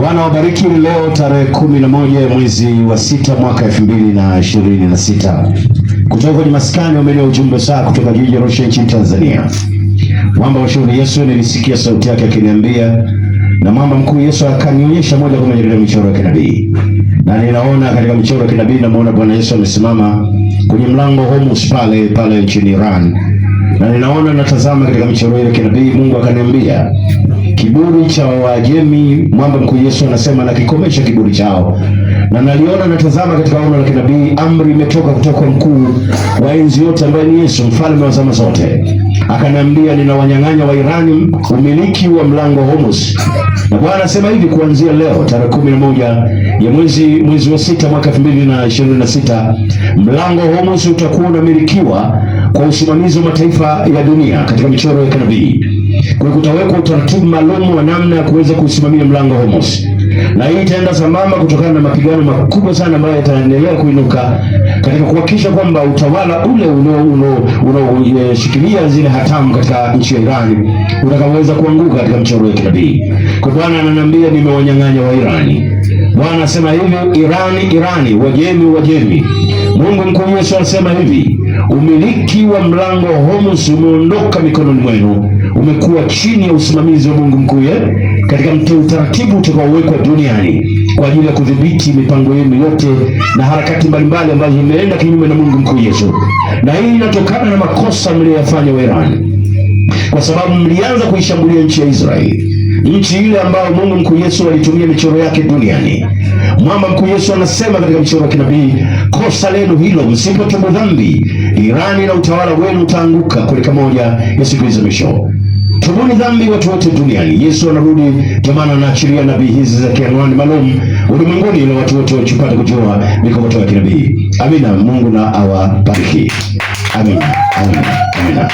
Bwana wabariki. Leo tarehe 11 mwezi wa 6 mwaka 2026, kutoka kwenye maskani wa ujumbe saa kutoka jiji Arusha nchini Tanzania. Mwamba wa shauri Yesu, nilisikia sauti yake akiniambia, na mwamba mkuu Yesu akanionyesha moja kwa moja katika michoro ya kinabii, na ninaona katika michoro ya kinabii namuona Bwana Yesu amesimama kwenye mlango Hormuz pale nchini Iran, na ninaona natazama katika michoro ya kinabii. Mungu akaniambia kiburi cha Waajemi, mwamba mkuu Yesu anasema na kikomesha kiburi chao. Na naliona natazama katika ono la kinabii, amri imetoka kutoka mkuu wa enzi yote ambaye ni Yesu, mfalme wa zama zote. Akaniambia ninawanyang'anya wa Irani umiliki wa mlango Hormuz. Na Bwana anasema hivi, kuanzia leo tarehe 11 ya mwezi wa 6 mwaka 2026, mlango Hormuz utakuwa unamilikiwa kwa usimamizi wa mataifa ya dunia katika michoro ya kinabii. Kwa kutawekwa utaratibu maalum wa namna ya kuweza kusimamia mlango Hormuz. Na hii itaenda sambamba kutokana na mapigano makubwa sana ambayo yataendelea kuinuka katika kuhakikisha kwamba utawala ule unaoshikilia zile hatamu katika nchi ya Iran utakaweza kuanguka katika mchoro wa kinabii. Kwa Bwana ananiambia nimewanyang'anya wa Irani. Bwana anasema hivi, Irani, Wajemi. Mungu mkuu Yesu anasema hivi, umiliki wa mlango Hormuz umeondoka mikononi mwenu, umekuwa chini ya usimamizi wa Mungu mkuu katika utaratibu utakaowekwa duniani kwa ajili ya kudhibiti mipango yenu yote na harakati mbalimbali ambazo zimeenda kinyume na Mungu mkuu Yesu. Na hii inatokana na makosa mliyofanya wa Iran, kwa sababu mlianza kuishambulia nchi ya Israeli, nchi ile ambayo Mungu mkuu Yesu alitumia michoro yake duniani. Mwamba mkuu Yesu anasema katika michoro ya kinabii, kosa lenu hilo, msipotubu dhambi, Irani na utawala wenu utaanguka kuelekea moja ya siku hizo mwisho. Tubuni dhambi watu wote duniani. Yesu anarudi, jamani, anaachilia nabii hizi za kianwani maalum ulimwenguni ili watu wote wachupate kujua mikokoto ya kinabii. Amina. Mungu na awabariki. Amina.